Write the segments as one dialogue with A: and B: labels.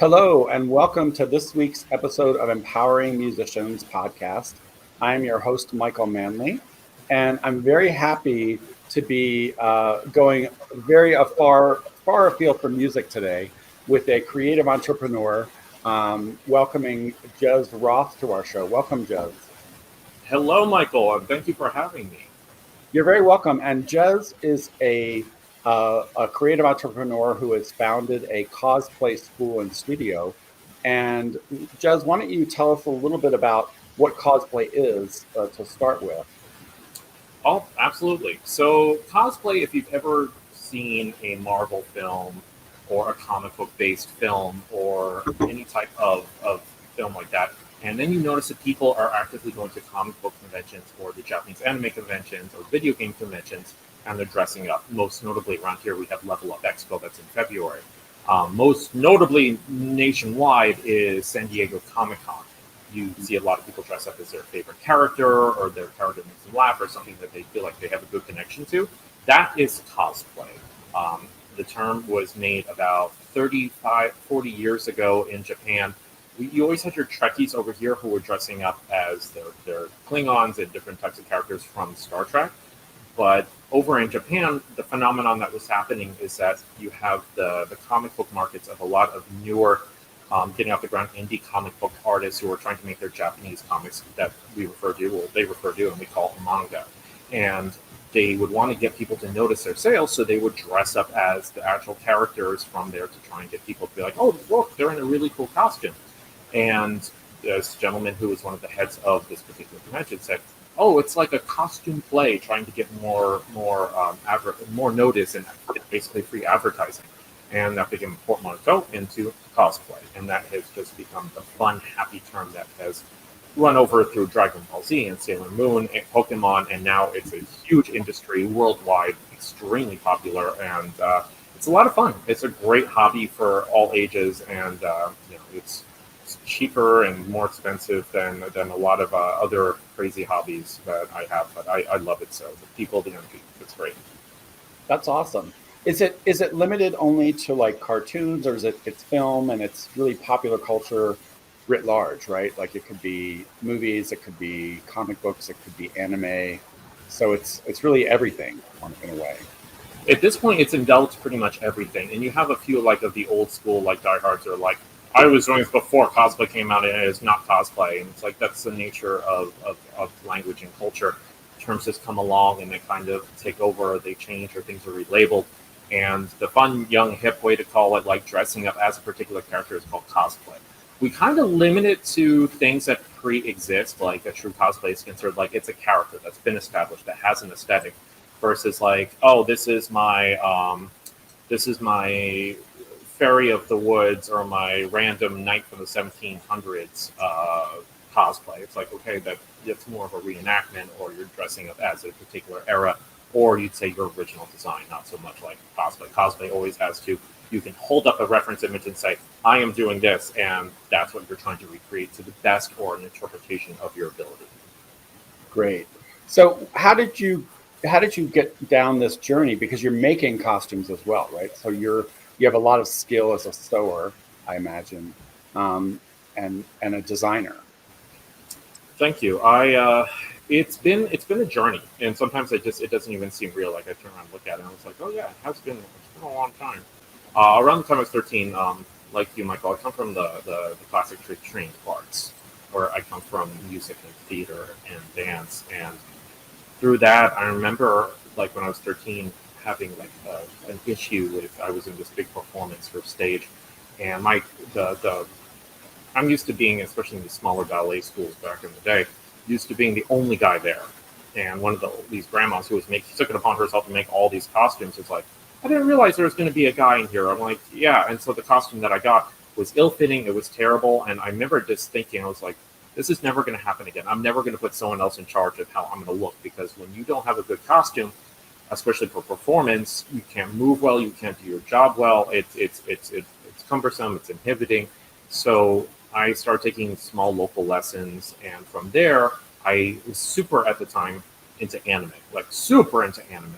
A: Hello, and welcome to this week's episode of Empowering Musicians podcast. I'm your host, Michael Manley, and I'm very happy to be going far afield from music today with a creative entrepreneur, welcoming Jez Roth to our show. Welcome, Jez.
B: Hello, Michael, and thank you for having me.
A: You're very welcome. And Jez is a creative entrepreneur who has founded a cosplay school and studio. And Jez, why don't you tell us a little bit about what cosplay is to start with?
B: Oh, absolutely. So cosplay, if you've ever seen a Marvel film or a comic book based film or any type of film like that, and then you notice that people are actively going to comic book conventions or the Japanese anime conventions or video game conventions, and they're dressing up. Most notably around here, we have Level Up Expo that's in February. Most notably nationwide is San Diego Comic-Con. You see a lot of people dress up as their favorite character or their character makes them laugh or something that they feel like they have a good connection to. That is cosplay. The term was made about 35, 40 years ago in Japan. You always had your Trekkies over here who were dressing up as their Klingons and different types of characters from Star Trek. But over in Japan, the phenomenon that was happening is that you have the comic book markets of a lot of newer, getting off the ground indie comic book artists who are trying to make their Japanese comics that they refer to, and we call manga. And they would want to get people to notice their sales, so they would dress up as the actual characters from there to try and get people to be like, oh, look, they're in a really cool costume. And this gentleman who was one of the heads of this particular convention said, oh, it's like a costume play trying to get more notice and basically free advertising. And that became a portmanteau into cosplay. And that has just become the fun, happy term that has run over through Dragon Ball Z and Sailor Moon and Pokemon. And now it's a huge industry worldwide, extremely popular. And it's a lot of fun. It's a great hobby for all ages. And it's cheaper and more expensive than a lot of other crazy hobbies that I have, but I love it. So the people, the young people, it's great.
A: That's awesome. Is it limited only to like cartoons, or it's film and it's really popular culture writ large, right? Like it could be movies, it could be comic books, it could be anime. So it's really everything in a way.
B: At this point, it's indulged pretty much everything, and you have a few like of the old school like diehards are like, I was doing this before cosplay came out, and it is not cosplay. And it's like that's the nature of language and culture. Terms just come along and they kind of take over, or they change, or things are relabeled. And the fun, young, hip way to call it, like dressing up as a particular character, is called cosplay. We kind of limit it to things that pre-exist, like a true cosplay is considered like it's a character that's been established, that has an aesthetic, versus like, oh, this is my Fairy of the Woods or my random knight from the 1700s cosplay. It's like, okay, that's more of a reenactment, or you're dressing up as a particular era, or you'd say your original design, not so much like cosplay. Cosplay always has to, you can hold up a reference image and say, I am doing this, and that's what you're trying to recreate to the best or an interpretation of your ability.
A: Great. So how did you get down this journey? Because you're making costumes as well, right? So you have a lot of skill as a sewer, I imagine, and a designer.
B: Thank you. It's been a journey, and sometimes it doesn't even seem real. Like I turn around and look at it, and it's like, oh yeah, it's been a long time. Around the time I was 13, like you, Michael, I come from the classic trained arts, where I come from music and theater and dance, and through that, I remember like when I was 13. Having like an issue with, I was in this big performance for stage, and I'm used to being, especially in the smaller ballet schools back in the day, used to being the only guy there. And one of these grandmas who took it upon herself to make all these costumes was like, I didn't realize there was going to be a guy in here. I'm like, yeah. And so the costume that I got was ill-fitting. It was terrible. And I remember just thinking, I was like, this is never going to happen again. I'm never going to put someone else in charge of how I'm going to look, because when you don't have a good costume, especially for performance, you can't move well, you can't do your job well. It's cumbersome, it's inhibiting. So I started taking small local lessons, and from there, I was super at the time into anime, like super into anime.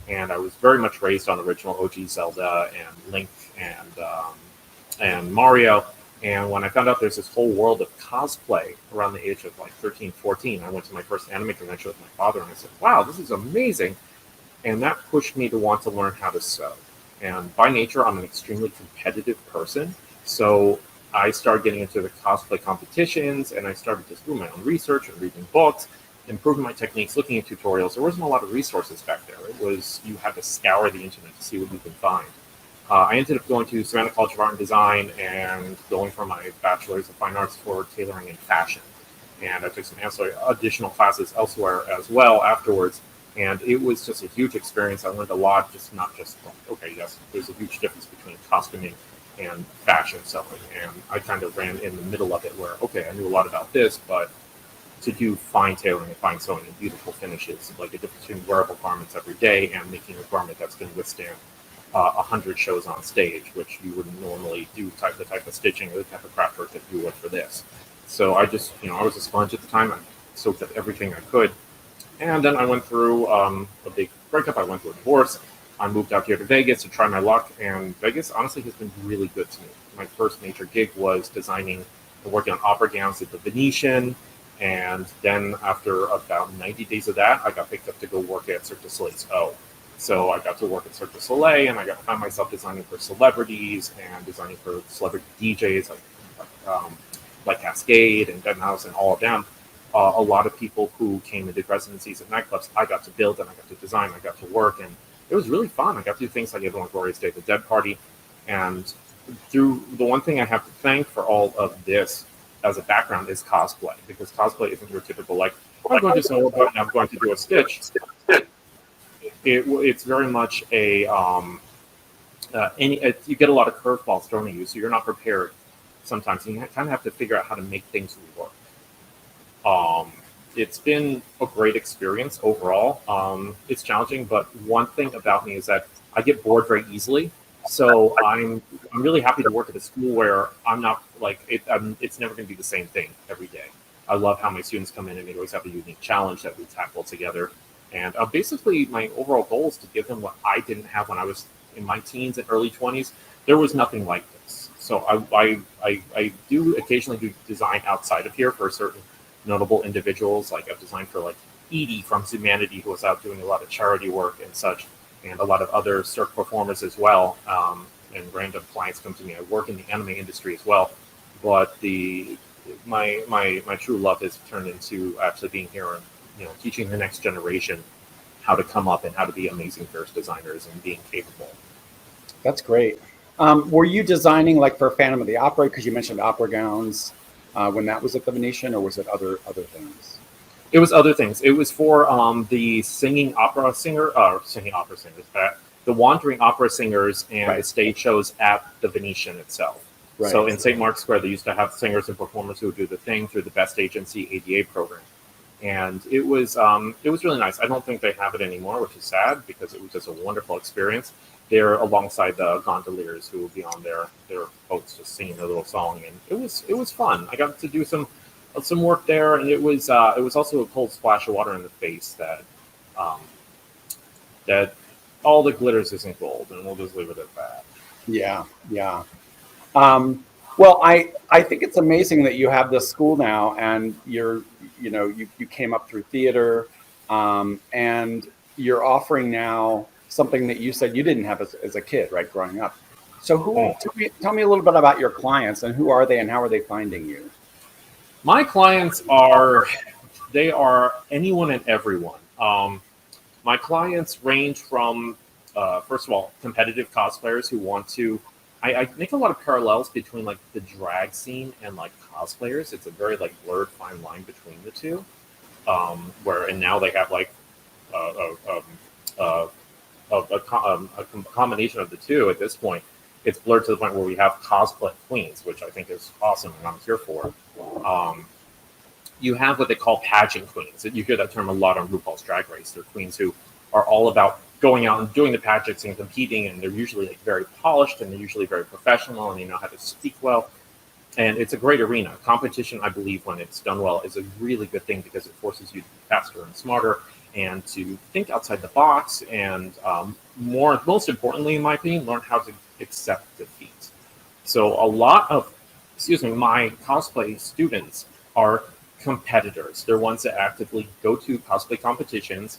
B: And I was very much raised on original OG Zelda and Link and and Mario. And when I found out there's this whole world of cosplay around the age of like 13, 14, I went to my first anime convention with my father, and I said, wow, this is amazing. And that pushed me to want to learn how to sew. And by nature, I'm an extremely competitive person. So I started getting into the cosplay competitions, and I started just doing my own research and reading books, improving my techniques, looking at tutorials. There wasn't a lot of resources back there. It was, you had to scour the internet to see what you could find. I ended up going to Savannah College of Art and Design and going for my bachelor's of fine arts for tailoring and fashion. And I took some ancillary additional classes elsewhere as well afterwards. And it was just a huge experience. I learned a lot, just not just, okay, yes, there's a huge difference between costuming and fashion sewing. And I kind of ran in the middle of it where, okay, I knew a lot about this, but to do fine tailoring and fine sewing and beautiful finishes, like a difference between wearable garments every day and making a garment that's going to withstand 100 shows on stage, which you wouldn't normally do the type of stitching or the type of craft work that you would for this. So I just, I was a sponge at the time. I soaked up everything I could. And then I went through a big breakup. I went through a divorce. I moved out here to Vegas to try my luck. And Vegas, honestly, has been really good to me. My first major gig was designing and working on opera gowns at the Venetian. And then after about 90 days of that, I got picked up to go work at Cirque du Soleil's O. So I got to work at Cirque du Soleil, and I found myself designing for celebrities and designing for celebrity DJs like Cascade and Dead Mouse and all of them. A lot of people who came and did residencies at nightclubs, I got to build and I got to design, I got to work, and it was really fun. I got to do things like Eva Langoria's Day of the Dead party, and through the one thing I have to thank for all of this as a background is cosplay, because cosplay isn't your typical like, I'm going to sew a button, I'm going to do a stitch. It's very much a you get a lot of curveballs thrown at you, so you're not prepared sometimes, and you kind of have to figure out how to make things work. It's been a great experience overall. It's challenging, but one thing about me is that I get bored very easily. So I'm really happy to work at a school where I'm not like it's never going to be the same thing every day. I love how my students come in and they always have a unique challenge that we tackle together. And basically, my overall goal is to give them what I didn't have when I was in my teens and early 20s. There was nothing like this. So I do occasionally do design outside of here for certain notable individuals. Like I've designed for like Edie from Humanity, who was out doing a lot of charity work and such, and a lot of other Cirque performers as well. And random clients come to me. I work in the anime industry as well, but my true love has turned into actually being here and teaching the next generation how to come up and how to be amazing first designers and being capable.
A: That's great. Were you designing like for Phantom of the Opera, because you mentioned opera gowns, when that was at the Venetian, or was it other things?
B: It was other things. It was for the singing opera singers, the wandering opera singers and
A: Right.
B: the stage shows at the Venetian itself.
A: Right.
B: So in St. Mark's Square, they used to have singers and performers who would do the thing through the Best Agency ADA program. And it was really nice. I don't think they have it anymore, which is sad because it was just a wonderful experience. They're alongside the gondoliers who will be on their boats just singing their little song, and it was fun. I got to do some work there, and it was also a cold splash of water in the face that all the glitters isn't gold, and we'll just leave it at that.
A: Yeah. Well, I think it's amazing that you have this school now, and you came up through theater, and you're offering now something that you said you didn't have as a kid, right, growing up. So tell me a little bit about your clients, and who are they, and how are they finding you?
B: My clients are anyone and everyone. My clients range from, first of all, competitive cosplayers who want to. I make a lot of parallels between like the drag scene and like cosplayers. It's a very like blurred fine line between the two. And now they have like a combination of the two at this point. It's blurred to the point where we have cosplay queens, which I think is awesome and I'm here for. You have what they call pageant queens. You hear that term a lot on RuPaul's Drag Race. They're queens who are all about going out and doing the pageants and competing, and they're usually like very polished and they're usually very professional and they know how to speak well. And it's a great arena. Competition, I believe, when it's done well, is a really good thing because it forces you to be faster and smarter and to think outside the box and most importantly, in my opinion, learn how to accept defeat. So a lot of, my cosplay students are competitors. They're ones that actively go to cosplay competitions.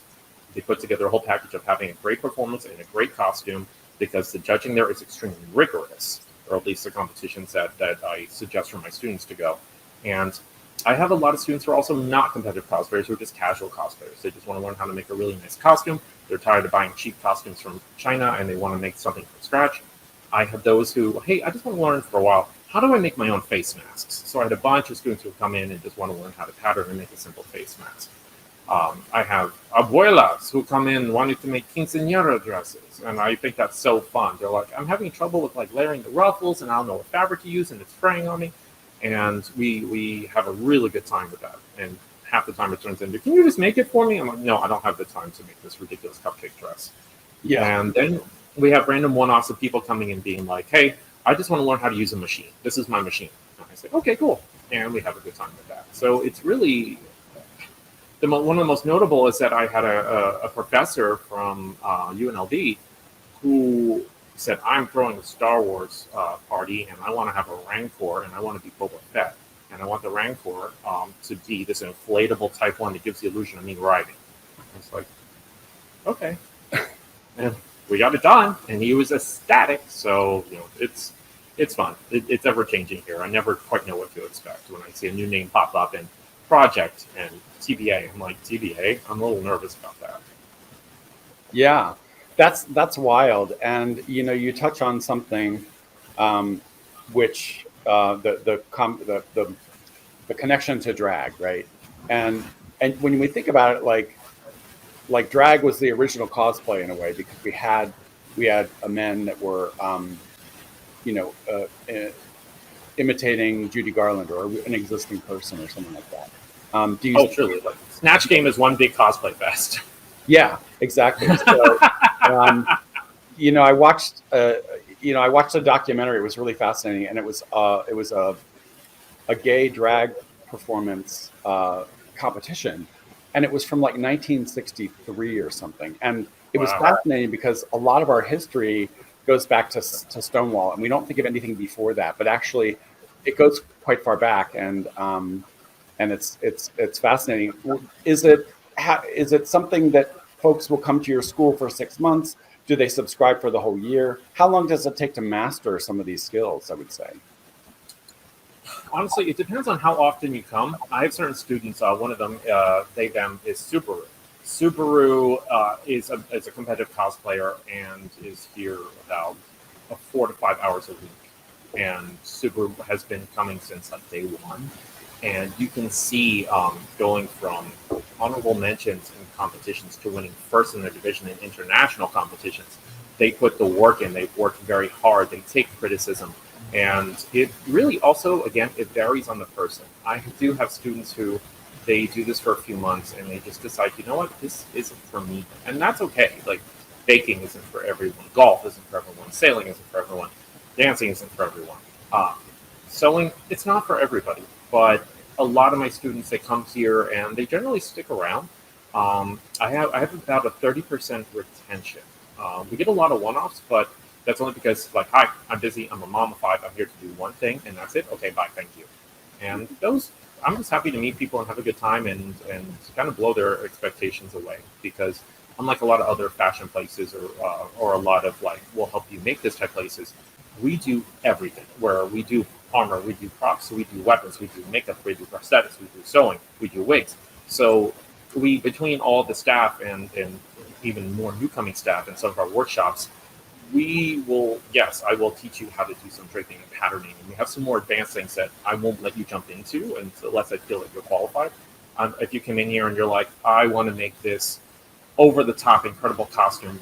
B: They put together a whole package of having a great performance and a great costume because the judging there is extremely rigorous, or at least the competitions that I suggest for my students to go. And I have a lot of students who are also not competitive cosplayers, who are just casual cosplayers. They just want to learn how to make a really nice costume. They're tired of buying cheap costumes from China and they want to make something from scratch. I have those who, hey, I just want to learn for a while, how do I make my own face masks? So I had a bunch of students who come in and just want to learn how to pattern and make a simple face mask. I have abuelas who come in wanting to make quinceañera dresses, and I think that's so fun. They're like, I'm having trouble with like layering the ruffles, and I don't know what fabric to use, and it's fraying on me. And we have a really good time with that. And half the time it turns into, can you just make it for me? I'm like, no, I don't have the time to make this ridiculous cupcake dress. Yeah. And then we have random one-offs of people coming in being like, hey, I just want to learn how to use a machine. This is my machine. And I say, okay, cool. And we have a good time with that. So it's really, one of the most notable is that I had a professor from UNLV who said, I'm throwing a Star Wars party, and I want to have a Rancor, and I want to be Boba Fett. And I want the Rancor to be this inflatable Type 1 that gives the illusion of me riding. I was like, okay. And we got it done, and he was ecstatic. So, it's fun. It's ever-changing here. I never quite know what to expect when I see a new name pop up in Project and TBA. I'm like, TBA? I'm a little nervous about that.
A: Yeah. That's wild, and you touch on something, which the connection to drag, right? And when we think about it, like drag was the original cosplay in a way, because we had men that were imitating Judy Garland or an existing person or something like that.
B: Truly, like Snatch Game is one big cosplay fest.
A: Yeah, exactly. So, I watched a documentary. It was really fascinating, and it was a gay drag performance competition, and it was from like 1963 or something. And it was fascinating because a lot of our history goes back to Stonewall, and we don't think of anything before that, but actually, it goes quite far back, and it's fascinating. Is it something that folks will come to your school for 6 months? Do they subscribe for the whole year? How long does it take to master some of these skills, I would say?
B: Honestly, it depends on how often you come. I have certain students, one of them, them, is Subaru. Subaru is a competitive cosplayer and is here about 4 to 5 hours a week. And Subaru has been coming since like day one. And you can see going from honorable mentions in competitions to winning first in their division in international competitions. They put the work in. They've worked very hard. They take criticism. And it really also, again, it varies on the person. I do have students who they do this for a few months and they just decide, you know what, this isn't for me. And that's okay. Like baking isn't for everyone. Golf isn't for everyone. Sailing isn't for everyone. Dancing isn't for everyone. Sewing, it's not for everybody. But a lot of my students, they come here and they generally stick around. I have about a 30% retention. We get a lot of one-offs, but that's only because, like, hi, I'm busy. I'm a mom of 5. I'm here to do one thing, and that's it. Okay, bye, thank you. And those, I'm just happy to meet people and have a good time and kind of blow their expectations away. Because unlike a lot of other fashion places or a lot of, like, we'll help you make this type places, we do everything. Where we do armor, we do props, we do weapons, we do makeup, we do prosthetics, we do sewing, we do wigs. So we, between all the staff and even more newcoming staff in some of our workshops, we will, yes, I will teach you how to do some draping and patterning. And we have some more advanced things that I won't let you jump into unless I feel that you're qualified. If you come in here and you're like, I want to make this over-the-top incredible costume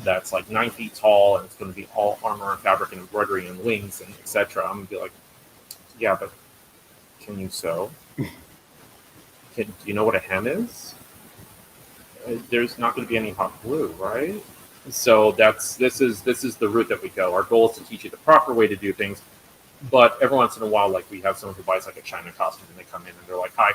B: that's like 9 feet tall and it's going to be all armor and fabric and embroidery and wings and etc. I'm going to be like, yeah, but can you sew? Do you know what a hem is? There's not going to be any hot glue, right? So this is the route that we go. Our goal is to teach you the proper way to do things. But every once in a while, like we have someone who buys like a China costume and they come in and they're like, hi,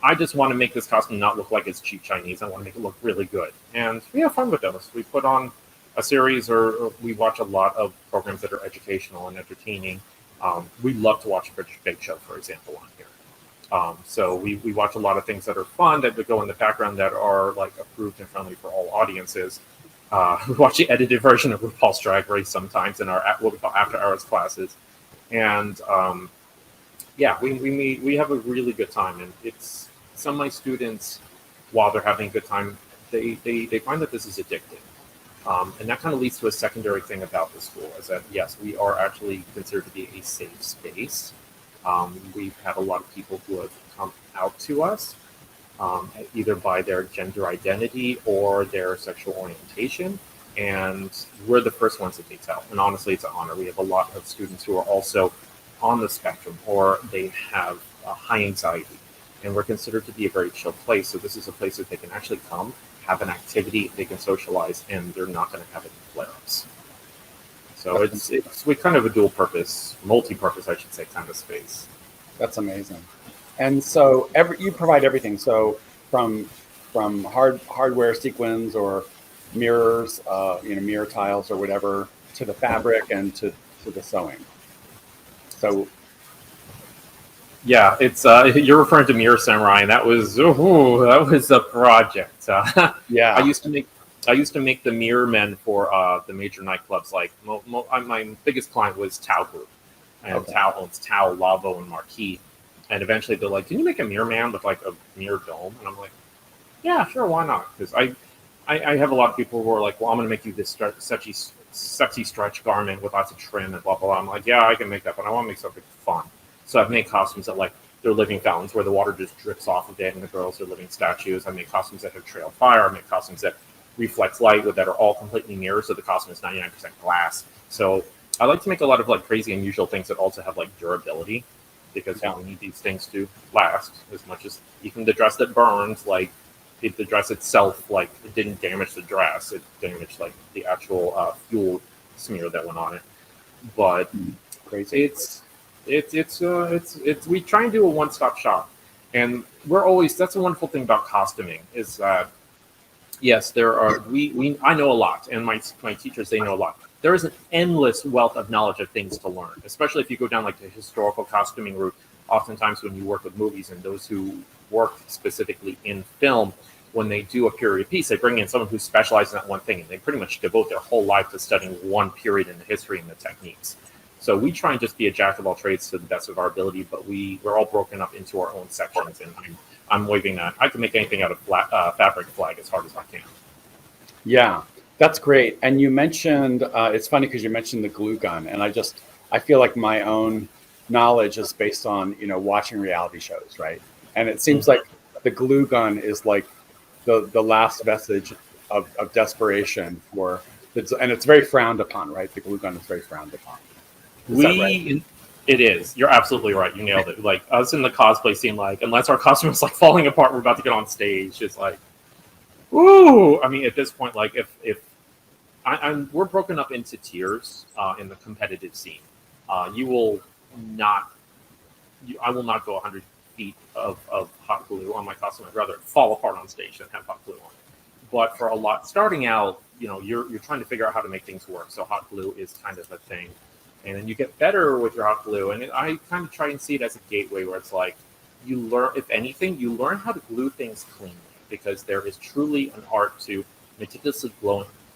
B: I just want to make this costume not look like it's cheap Chinese. I want to make it look really good. And we have fun with those. We put on a series, or we watch a lot of programs that are educational and entertaining. We love to watch British Bake Show, for example, on here. So we watch a lot of things that are fun that would go in the background that are like approved and friendly for all audiences. We watch the edited version of RuPaul's Drag Race sometimes in our what we call after hours classes, and yeah, we have a really good time. And it's some of my students, while they're having a good time, they find that this is addictive. And that kind of leads to a secondary thing about the school, is that yes, we are actually considered to be a safe space. We've had a lot of people who have come out to us, either by their gender identity or their sexual orientation, and we're the first ones that they tell. And honestly, it's an honor. We have a lot of students who are also on the spectrum, or they have high anxiety, and we're considered to be a very chill place. So this is a place that they can actually come, have an activity, they can socialize, and they're not going to have any flare-ups. So it's we kind of a dual purpose, multi-purpose, I should say, kind of space.
A: That's amazing. And so you provide everything. So from hardware sequins or mirrors, mirror tiles or whatever, to the fabric and to the sewing. So
B: yeah, it's you're referring to Mirror Samurai, and that was a project.
A: Yeah,
B: I used to make the mirror men for the major nightclubs. Like my biggest client was Tao Group, and okay. Tao owns Tao, Lavo, and Marquee. And eventually they're like, "Can you make a mirror man with like a mirror dome?" And I'm like, "Yeah, sure, why not?" Because I have a lot of people who are like, "Well, I'm going to make you this sexy stretch garment with lots of trim and blah blah blah." I'm like, "Yeah, I can make that, but I want to make something fun." So I've made costumes that like they're living fountains where the water just drips off of it, and the girls are living statues. I make costumes that have trail fire. I make costumes that reflect light that are all completely mirrored, so the costume is 99% glass. So I like to make a lot of like crazy, unusual things that also have like durability, because we need these things to last as much as even the dress that burns. Like the dress itself, like it didn't damage the dress; it damaged like the actual fuel smear that went on it. But
A: crazy.
B: It's we try and do a one-stop shop, and that's the wonderful thing about costuming is that yes, there are I know a lot, and my teachers, they know a lot. There is an endless wealth of knowledge of things to learn, especially if you go down like the historical costuming route. Oftentimes when you work with movies, and those who work specifically in film, when they do a period piece, they bring in someone who specializes in that one thing, and they pretty much devote their whole life to studying one period in the history and the techniques. So we try and just be a jack of all trades to the best of our ability, but we're all broken up into our own sections, and I'm waving that. I can make anything out of fabric flag as hard as I can.
A: Yeah, that's great. And you mentioned, it's funny because you mentioned the glue gun, and I feel like my own knowledge is based on, watching reality shows, right? And it seems like the glue gun is like the last vestige of desperation and it's very frowned upon, right? The glue gun is very frowned upon. Right?
B: It is. You're absolutely right. You nailed it. Like us in the cosplay scene, like unless our costume is like falling apart, we're about to get on stage. It's like, ooh. I mean, at this point, like if we're broken up into tiers in the competitive scene. I will not go 100 feet of hot glue on my costume. I'd rather fall apart on stage than have hot glue on. But for a lot starting out, you're trying to figure out how to make things work. So hot glue is kind of a thing. And then you get better with your hot glue. And I kind of try and see it as a gateway where it's like you learn, if anything, you learn how to glue things cleanly, because there is truly an art to meticulously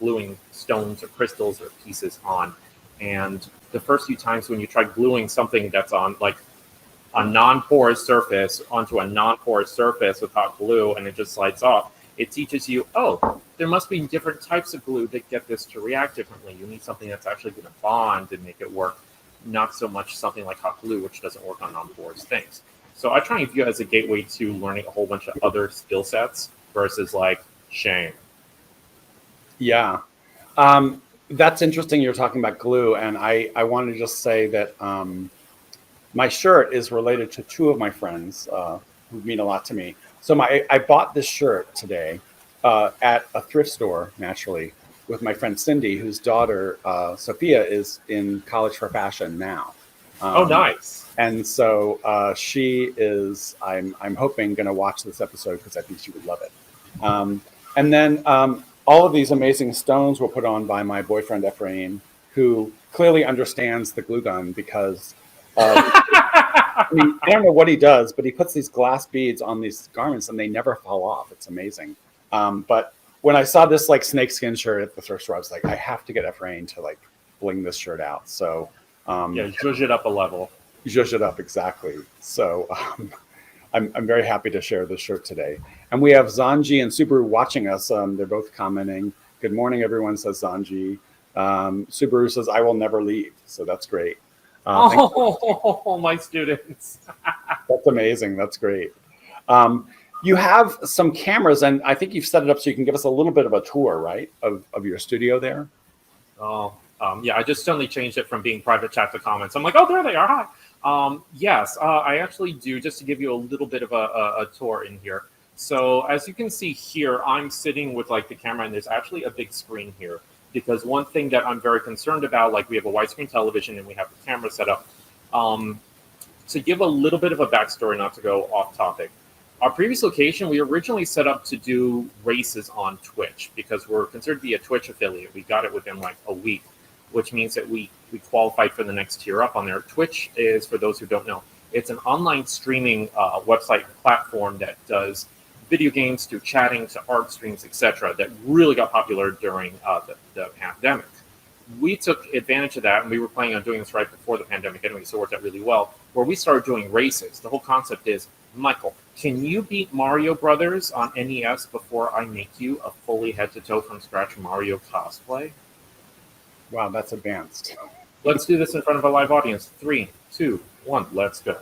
B: gluing stones or crystals or pieces on. And the first few times when you try gluing something that's on like a non-porous surface onto a non-porous surface with hot glue and it just slides off, it teaches you, there must be different types of glue that get this to react differently. You need something that's actually going to bond and make it work, not so much something like hot glue, which doesn't work on non-porous things. So I try and view it as a gateway to learning a whole bunch of other skill sets versus like shame.
A: Yeah. That's interesting. You're talking about glue. And I want to just say that my shirt is related to two of my friends who mean a lot to me. So I bought this shirt today at a thrift store, naturally, with my friend Cindy, whose daughter, Sophia, is in college for fashion now.
B: Nice.
A: And so she is, I'm hoping, going to watch this episode because I think she would love it. And then all of these amazing stones were put on by my boyfriend Ephraim, who clearly understands the glue gun because I mean, I don't know what he does, but he puts these glass beads on these garments and they never fall off. It's amazing. But when I saw this like snakeskin shirt at the thrift store, I was like, I have to get Ephraim to like bling this shirt out. So
B: zhuzh it up a level.
A: Zhuzh it up, exactly. So I'm very happy to share this shirt today. And we have Zanji and Subaru watching us. They're both commenting. Good morning, everyone, says Zanji. Subaru says, I will never leave. So that's great.
B: My students.
A: That's amazing. That's great. You have some cameras, and I think you've set it up so you can give us a little bit of a tour, right, of your studio there?
B: Yeah, I just suddenly changed it from being private chat to comments. I'm like, oh, there they are. Hi. Yes, I actually do, just to give you a little bit of a tour in here. So as you can see here, I'm sitting with like the camera, and there's actually a big screen here. Because one thing that I'm very concerned about, like we have a widescreen television and we have the camera set up. To give a little bit of a backstory, not to go off topic, our previous location, we originally set up to do races on Twitch because we're considered to be a Twitch affiliate. We got it within like a week, which means that we qualified for the next tier up on there. Twitch is, for those who don't know, it's an online streaming website platform that does video games to chatting to art streams, etc., that really got popular during the pandemic. We took advantage of that, and we were planning on doing this right before the pandemic anyway, so it worked out really well, where we started doing races. The whole concept is, Michael, can you beat Mario Brothers on NES before I make you a fully head-to-toe from scratch Mario cosplay?
A: Wow, that's advanced.
B: Let's do this in front of a live audience. 3, 2, 1, let's go.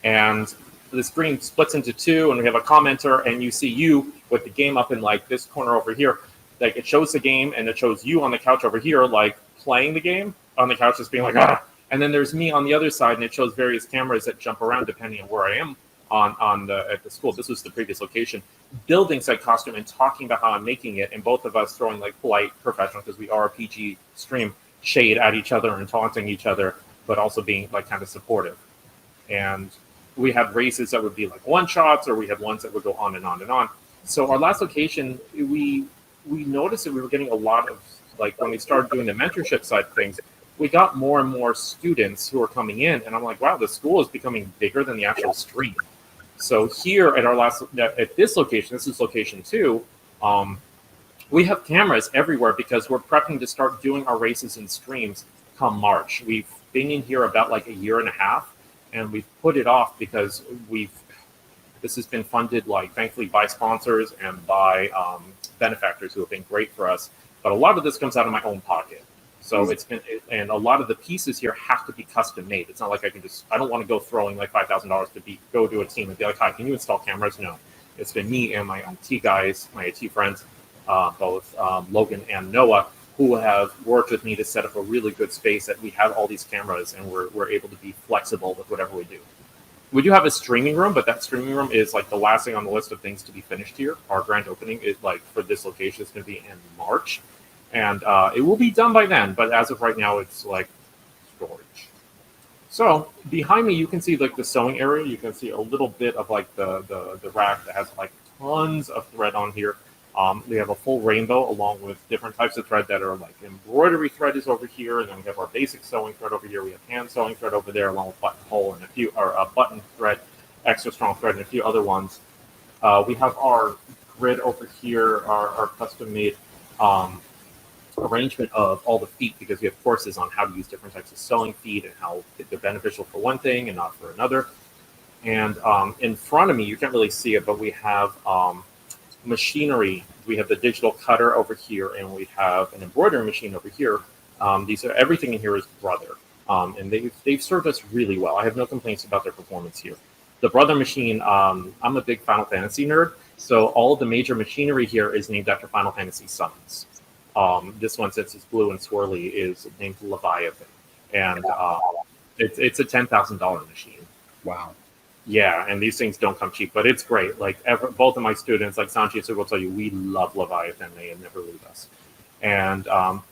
B: And the screen splits into two, and we have a commenter, and you see you with the game up in like this corner over here. Like it shows the game, and it shows you on the couch over here, like playing the game on the couch, just being like, ah. And then there's me on the other side, and it shows various cameras that jump around depending on where I am at the school. This was the previous location, building said costume and talking about how I'm making it, and both of us throwing like polite, professional, because we are a PG stream, shade at each other and taunting each other, but also being like kind of supportive. And we had races that would be like one shots, or we had ones that would go on and on and on. So our last location, we noticed that we were getting a lot of, like when we started doing the mentorship side of things, we got more and more students who are coming in, and I'm like, wow, the school is becoming bigger than the actual street. So here at this location, this is location 2, we have cameras everywhere because we're prepping to start doing our races and streams come March. We've been in here about like a year and a half, and we've put it off because this has been funded, like, thankfully by sponsors and by benefactors who have been great for us. But a lot of this comes out of my own pocket. So and a lot of the pieces here have to be custom made. It's not like I don't want to go throwing like $5,000 to go to a team and be like, hi, can you install cameras? No, it's been me and my IT guys, my IT friends, both Logan and Noah, who have worked with me to set up a really good space that we have all these cameras, and we're able to be flexible with whatever we do. We do have a streaming room, but that streaming room is like the last thing on the list of things to be finished here. Our grand opening is like for this location is going to be in March, and it will be done by then. But as of right now, it's like storage. So behind me, you can see like the sewing area. You can see a little bit of like the rack that has like tons of thread on here. We have a full rainbow along with different types of thread that are like embroidery thread is over here, and then we have our basic sewing thread over here. We have hand sewing thread over there, along with buttonhole and button thread, extra strong thread, and a few other ones. We have our grid over here, our custom made arrangement of all the feet, because we have courses on how to use different types of sewing feet and how they're beneficial for one thing and not for another. And in front of me, you can't really see it, but we have machinery. We have the digital cutter over here, and we have an embroidery machine over here. Everything in here is Brother, and they've served us really well. I have no complaints about their performance here. The Brother machine, I'm a big Final Fantasy nerd, so all of the major machinery here is named after Final Fantasy summons. This one, since it's blue and swirly, is named Leviathan, and it's a $10,000 machine.
A: Wow.
B: Yeah, and these things don't come cheap, but it's great. Like both of my students, like Sanchi and Sue, will tell you, we love Leviathan. They never leave us. And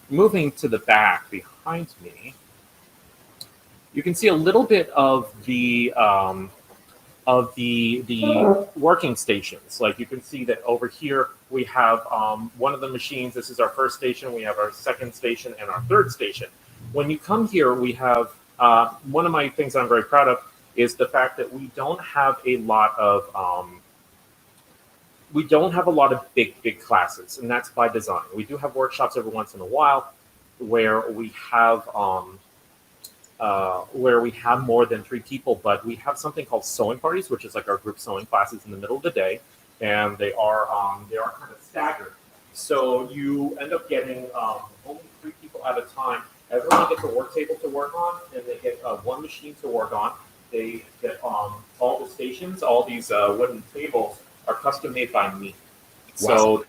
B: moving to the back behind me, you can see a little bit of the of the working stations. Like you can see that over here we have one of the machines. This is our first station. We have our second station and our third station. When you come here, we have one of my things I'm very proud of is the fact that we don't have a lot of big classes, and that's by design. We do have workshops every once in a while where we have more than 3 people, but we have something called sewing parties, which is like our group sewing classes in the middle of the day, and they are kind of staggered. So you end up getting only 3 people at a time. Everyone gets a work table to work on, and they get one machine to work on. They get all the stations, all these wooden tables are custom made by me. Wow.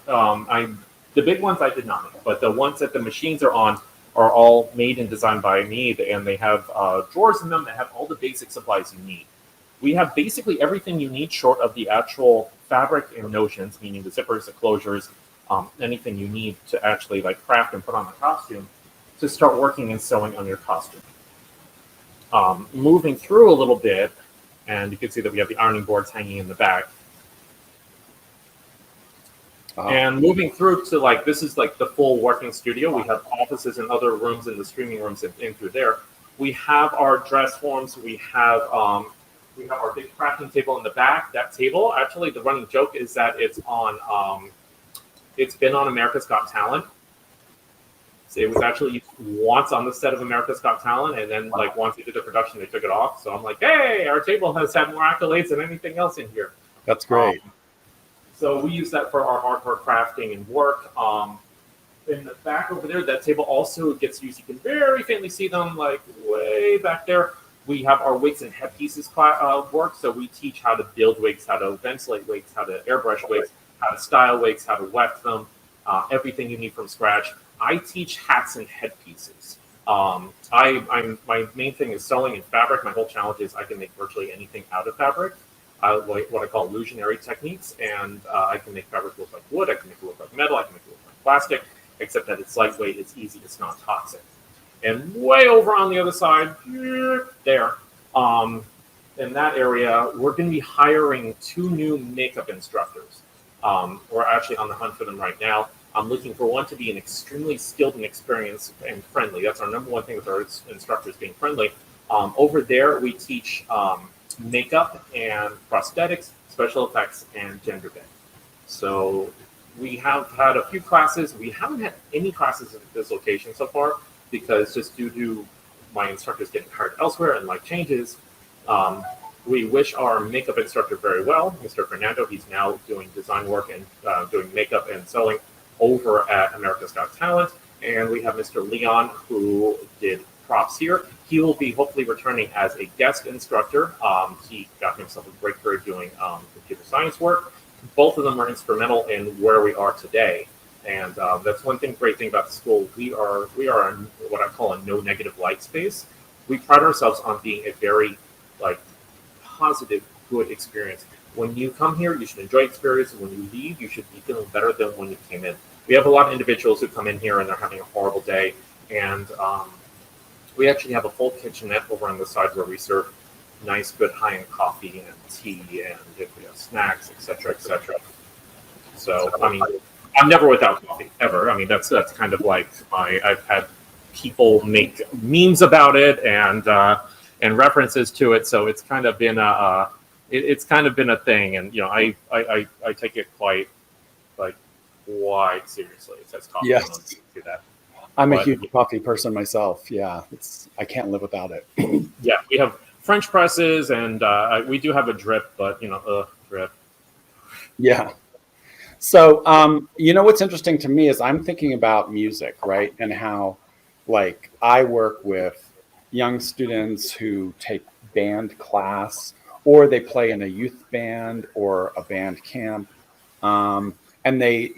B: So the big ones I did not make, but the ones that the machines are on are all made and designed by me, and they have drawers in them that have all the basic supplies you need. We have basically everything you need short of the actual fabric and notions, meaning the zippers, the closures, anything you need to actually like craft and put on the costume to start working and sewing on your costume. Moving through a little bit, and you can see that we have the ironing boards hanging in the back. And moving through to like, this is like the full working studio. We have offices and other rooms in the streaming rooms and in through there. We have our dress forms. We have our big crafting table in the back. That table, actually, the running joke is that it's been on America's Got Talent. It was actually once on the set of America's Got Talent, and then like once they did the production, they took it off. So I'm like, hey, our table has had more accolades than anything else in here.
A: That's great.
B: So we use that for our hardcore crafting and work. In the back over there, that table also gets used. You can very faintly see them like way back there. We have our wigs and headpieces work. So we teach how to build wigs, how to ventilate wigs, how to airbrush wigs, how to style wigs, how to weft them, everything you need from scratch. I teach hats and headpieces. My main thing is sewing and fabric. My whole challenge is I can make virtually anything out of fabric. What I call illusionary techniques, and I can make fabric look like wood, I can make it look like metal, I can make it look like plastic, except that it's lightweight, it's easy, it's not toxic. And way over on the other side, there, in that area, we're going to be hiring 2 new makeup instructors. We're actually on the hunt for them right now. I'm looking for one to be an extremely skilled and experienced and friendly. That's our number one thing with our instructors, being friendly. Over there, we teach makeup and prosthetics, special effects, and gender bend. So we have had a few classes. We haven't had any classes at this location so far because just due to my instructors getting hired elsewhere and life changes, we wish our makeup instructor very well, Mr. Fernando. He's now doing design work and doing makeup and sewing over at America's Got Talent. And we have Mr. Leon, who did props here. He will be hopefully returning as a guest instructor. He got himself a great career doing computer science work. Both of them are instrumental in where we are today. And that's one great thing about the school. We are in what I call a no negative light space. We pride ourselves on being a very positive, good experience. When you come here, you should enjoy the experience. And when you leave, you should be feeling better than when you came in. We have a lot of individuals who come in here and they're having a horrible day. And we actually have a full kitchenette over on the side where we serve nice, good, high-end coffee and tea, and if we have snacks, etc., etc. So, I mean, I'm never without coffee ever. I mean, that's kind of like I've had people make memes about it and references to it. So it's kind of been a thing, and I take it quite seriously. It says coffee.
A: Yes.
B: Do that.
A: I'm a huge coffee person myself. Yeah, I can't live without it.
B: Yeah, we have French presses, and we do have a drip, but drip.
A: Yeah. So what's interesting to me is I'm thinking about music, right, and how I work with young students who take band class, or they play in a youth band or a band camp, and they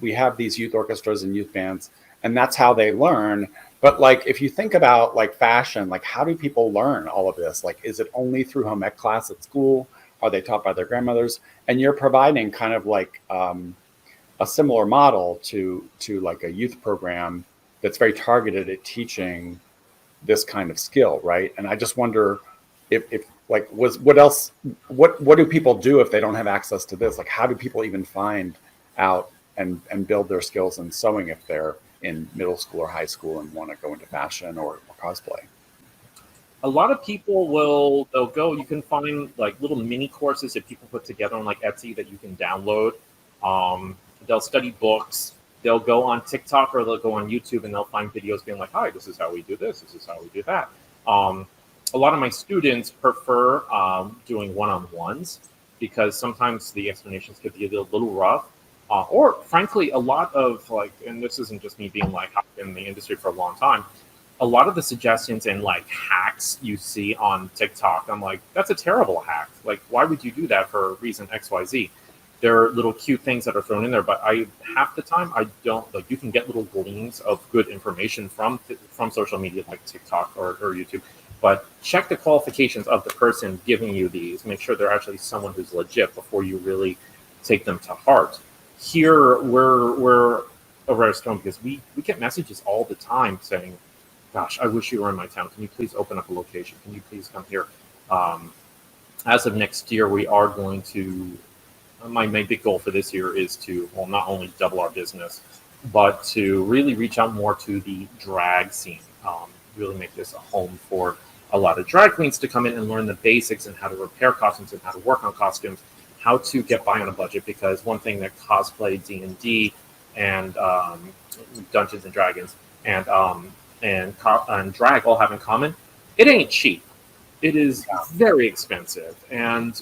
A: we have these youth orchestras and youth bands. And that's how they learn. But if you think about fashion, how do people learn all of this? Is it only through home ec class at school? Are they taught by their grandmothers? And you're providing kind of a similar model to a youth program that's very targeted at teaching this kind of skill, right? And I just wonder if like what else? What do people do if they don't have access to this? Like, how do people even find out and build their skills in sewing if they're in middle school or high school and want to go into fashion or cosplay?
B: A lot of people they'll go. You can find like little mini courses that people put together on like Etsy that you can download. They'll study books. They'll go on TikTok or they'll go on YouTube and they'll find videos being like, "Hi, this is how we do this. This is how we do that." A lot of my students prefer doing one-on-ones because sometimes the explanations could be a little rough. Or frankly, a lot of like, and this isn't just me being like in the industry for a long time, a lot of the suggestions and like hacks you see on TikTok, I'm like, that's a terrible hack. Like, why would you do that for reason XYZ? There are little cute things that are thrown in there, but half the time I don't like. You can get little gleams of good information from social media like TikTok or YouTube, but check the qualifications of the person giving you these. Make sure they're actually someone who's legit before you really take them to heart. Here we're a rare stone because we get messages all the time saying, "Gosh, I wish you were in my town. Can you please open up a location? Can you please come here?" As of next year, we are going to. My big goal for this year is to, well, not only double our business, but to really reach out more to the drag scene. Really make this a home for a lot of drag queens to come in and learn the basics and how to repair costumes and how to work on costumes, how to get by on a budget. Because one thing that cosplay, D&D, and Dungeons and Dragons and drag all have in common, it ain't cheap. It is very expensive, and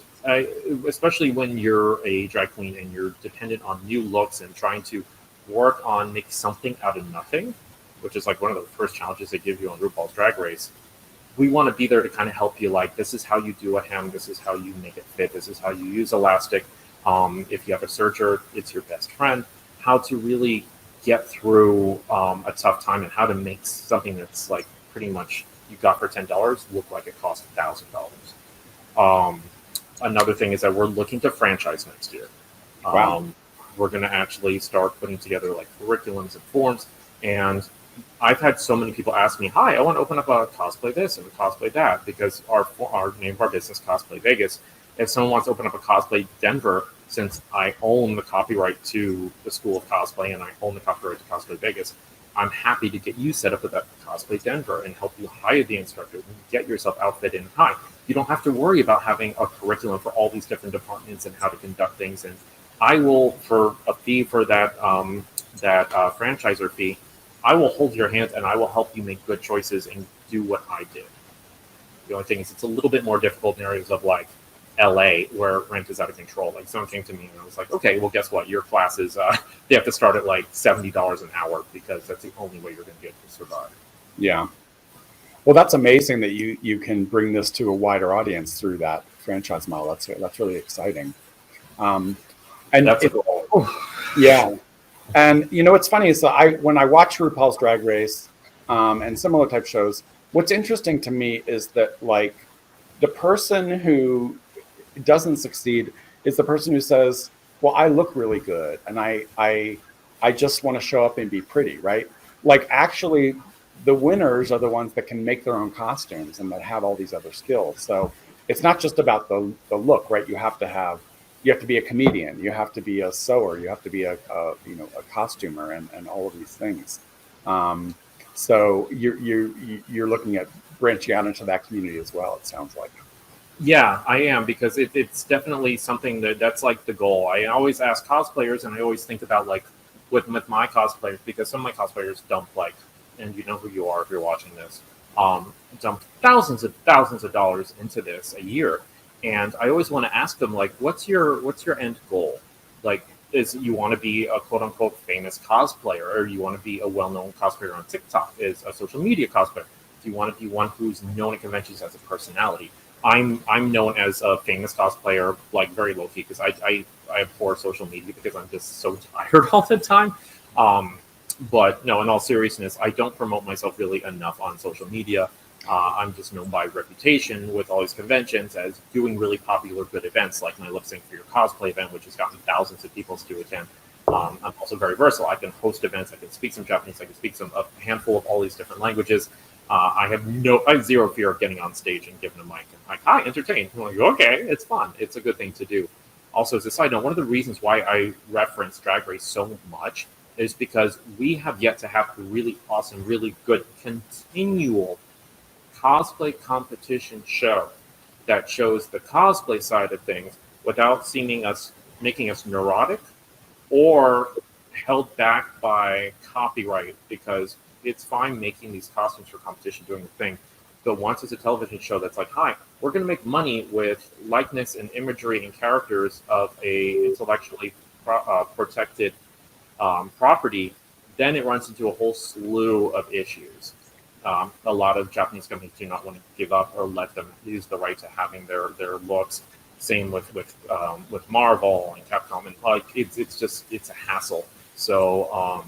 B: especially when you're a drag queen and you're dependent on new looks and trying to work on make something out of nothing, which is like one of the first challenges they give you on RuPaul's Drag Race. We want to be there to kind of help you. Like, this is how you do a hem. This is how you make it fit. This is how you use elastic. If you have a serger, it's your best friend. How to really get through a tough time and how to make something that's like pretty much you got for $10 look like it cost $1,000. Another thing is that we're looking to franchise next year.
A: Wow.
B: We're going to actually start putting together like curriculums and forms. And I've had so many people ask me, "Hi, I want to open up a cosplay this and a cosplay that," because our name of our business, CosplayVegas. If someone wants to open up a cosplay Denver, since I own the copyright to the School of Cosplay and I own the copyright to CosplayVegas, I'm happy to get you set up with that Cosplay Denver and help you hire the instructors and get yourself outfitted in time. You don't have to worry about having a curriculum for all these different departments and how to conduct things. And I will, for a fee for that franchiser fee, I will hold your hand and I will help you make good choices and do what I did. The only thing is it's a little bit more difficult in areas of like LA where rent is out of control. Like someone came to me and I was like, "Okay, well, guess what? Your classes, they have to start at like $70 an hour because that's the only way you're going to be able to survive."
A: Yeah. Well, that's amazing that you can bring this to a wider audience through that franchise model. That's really exciting. And
B: that's a goal.
A: Yeah. And what's funny is that when I watch RuPaul's Drag Race and similar type shows, what's interesting to me is that like the person who doesn't succeed is the person who says, "Well, I look really good and I just want to show up and be pretty," right? Like actually the winners are the ones that can make their own costumes and that have all these other skills. So it's not just about the look, right? You have to be a comedian, you have to be a sewer, you have to be a costumer and all of these things. So you're looking at branching out into that community as well, it sounds like.
B: Yeah, I am, because it's definitely something that's like the goal. I always ask cosplayers, and I always think about like with my cosplayers, because some of my cosplayers dump like, and you know who you are if you're watching this, dump thousands of dollars into this a year. And I always want to ask them, like, what's your end goal? Like, is you want to be a quote unquote famous cosplayer, or you want to be a well-known cosplayer on TikTok, is a social media cosplayer? Do you want to be one who's known at conventions as a personality? I'm known as a famous cosplayer, like very low key, because I abhor social media because I'm just so tired all the time. But no, in all seriousness, I don't promote myself really enough on social media. I'm just known by reputation with all these conventions as doing really popular good events, like my Lip Sync for Your Cosplay event, which has gotten thousands of people to attend. I'm also very versatile. I can host events. I can speak some Japanese. I can speak a handful of all these different languages. I have zero fear of getting on stage and giving a mic and like, hi, entertain. I'm like, okay, it's fun. It's a good thing to do. Also, as a side note, one of the reasons why I reference Drag Race so much is because we have yet to have a really awesome, really good, continual cosplay competition show that shows the cosplay side of things without making us neurotic or held back by copyright, because it's fine making these costumes for competition, doing the thing. But once it's a television show that's like, hi, we're going to make money with likeness and imagery and characters of a intellectually protected property, then it runs into a whole slew of issues. A lot of Japanese companies do not want to give up or let them use the right to having their looks. Same with Marvel and Capcom, and like it's a hassle. So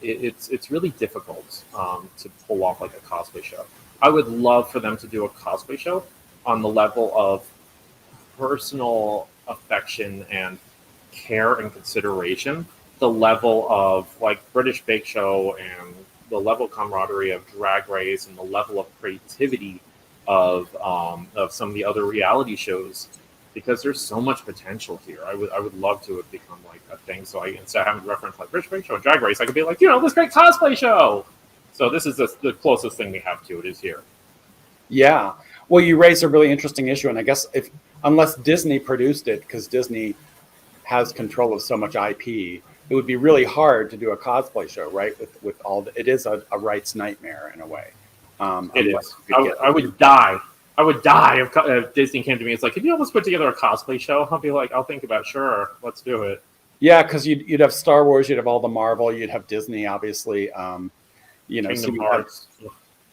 B: it's really difficult to pull off like a cosplay show. I would love for them to do a cosplay show on the level of personal affection and care and consideration, the level of like British Bake Show and the level of camaraderie of Drag Race and the level of creativity of some of the other reality shows, because there's so much potential here. I would love to have become like a thing. So instead of having to reference like British Bake Show and Drag Race, I could be like, this great cosplay show. So this is the closest thing we have to it is here.
A: Yeah. Well, you raised a really interesting issue, and I guess unless Disney produced it, because Disney has control of so much IP, it would be really hard to do a cosplay show, right? With it is a rights nightmare in a way.
B: It is. I would die. I would die if Disney came to me. It's like, can you almost put together a cosplay show? I'll be like, I'll think about it. Sure, let's do it.
A: Yeah, because you'd have Star Wars, you'd have all the Marvel, you'd have Disney, obviously.
B: Kingdom Hearts.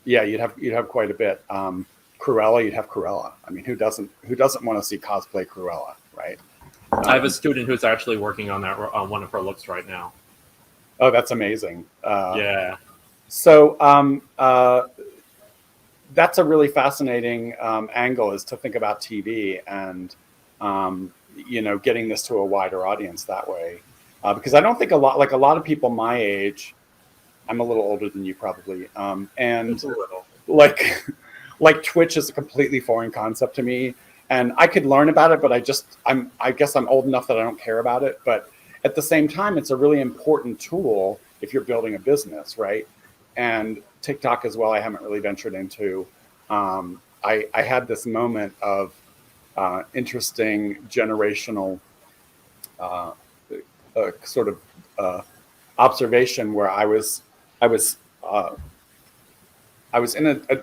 A: You'd have quite a bit. Cruella, you'd have Cruella. I mean, who doesn't want to see cosplay Cruella, right?
B: I have a student who's actually working on that on one of her looks right now.
A: Oh, that's amazing.
B: Yeah.
A: So that's a really fascinating angle, is to think about TV and getting this to a wider audience that way. Because I don't think a lot of people my age, I'm a little older than you probably, and like Twitch is a completely foreign concept to me, and I could learn about it, but I guess I'm old enough that I don't care about it. But at the same time, it's a really important tool if you're building a business, right? And TikTok as well, I haven't really ventured into. I had this moment of interesting generational sort of observation where I was in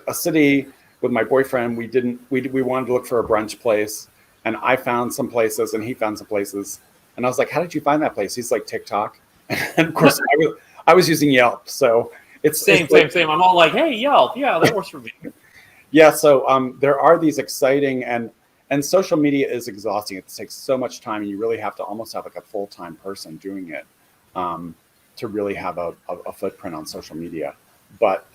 A: a city with my boyfriend. We wanted to look for a brunch place, and I found some places and he found some places, and I was like, how did you find that place? He's like, TikTok. And of course I was using Yelp. So it's
B: same. I'm all like, hey, Yelp. Yeah, that works for me.
A: Yeah. So there are these exciting, and social media is exhausting. It takes so much time, and you really have to almost have like a full-time person doing it to really have a footprint on social media. But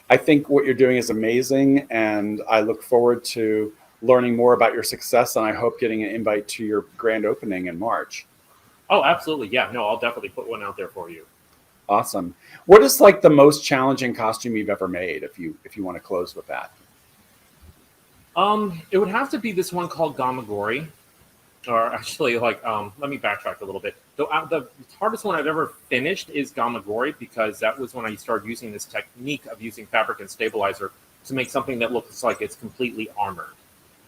A: I think what you're doing is amazing, and I look forward to learning more about your success, and I hope getting an invite to your grand opening in March.
B: Oh, absolutely. Yeah, no, I'll definitely put one out there for you.
A: Awesome. What is like the most challenging costume you've ever made, if you want to close with that?
B: It would have to be this one called Gamagori. Or actually, let me backtrack a little bit. The hardest one I've ever finished is Gamagori, because that was when I started using this technique of using fabric and stabilizer to make something that looks like it's completely armored.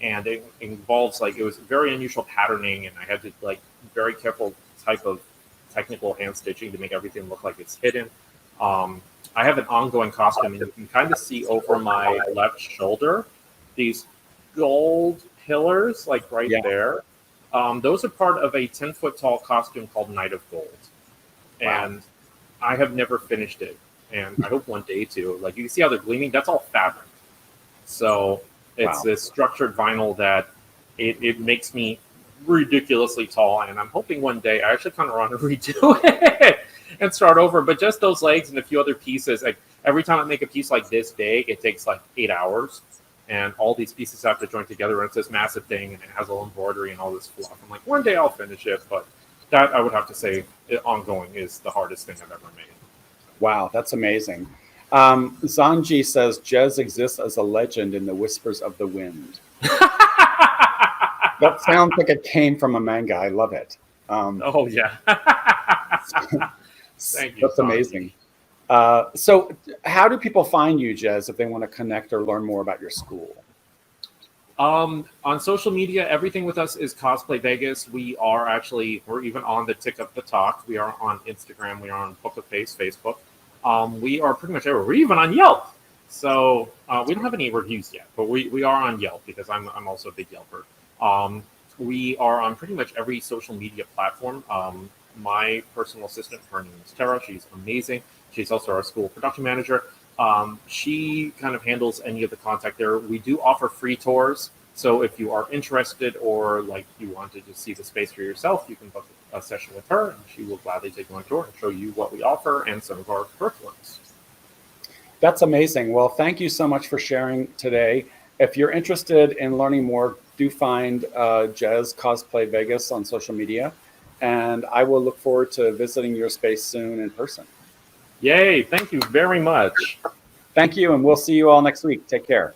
B: And it involves, it was very unusual patterning, and I had to, very careful type of technical hand stitching to make everything look like it's hidden. I have an ongoing costume, and you can kind of see over my left shoulder these gold pillars, there. Those are part of a 10-foot tall costume called Knight of Gold.
A: Wow.
B: And I have never finished it. And I hope one day to. You can see how they're gleaming. That's all fabric. So it's this structured vinyl that it makes me ridiculously tall. And I'm hoping one day, I actually kind of want to redo it and start over. But just those legs and a few other pieces. Every time I make a piece like this big, it takes 8 hours. And all these pieces have to join together, and it's this massive thing, and it has all embroidery and all this fluff. I'm like, one day I'll finish it, but that I would have to say, ongoing is the hardest thing I've ever made.
A: Wow, that's amazing. Zanji says Jez exists as a legend in the whispers of the wind. That sounds like it came from a manga. I love it.
B: Oh yeah. Thank you.
A: That's
B: Sanji.
A: amazing. So how do people find you, Jez, if they want to connect or learn more about your school?
B: On social media, everything with us is CosplayVegas. We're even on the Tick Up the Talk. We are on Instagram. We are on Book of Face, Facebook. We are pretty much everywhere. We're even on Yelp. So we don't have any reviews yet, but we are on Yelp because I'm also a big Yelper. We are on pretty much every social media platform. My personal assistant, her name is Tara. She's amazing. She's also our school production manager. She kind of handles any of the contact there. We do offer free tours. So if you are interested or like you wanted to see the space for yourself, you can book a session with her and she will gladly take you on tour and show you what we offer and some of our curriculums.
A: That's amazing. Well, thank you so much for sharing today. If you're interested in learning more, do find Jez CosplayVegas on social media. And I will look forward to visiting your space soon in person.
B: Yay. Thank you very much.
A: Thank you. And we'll see you all next week. Take care.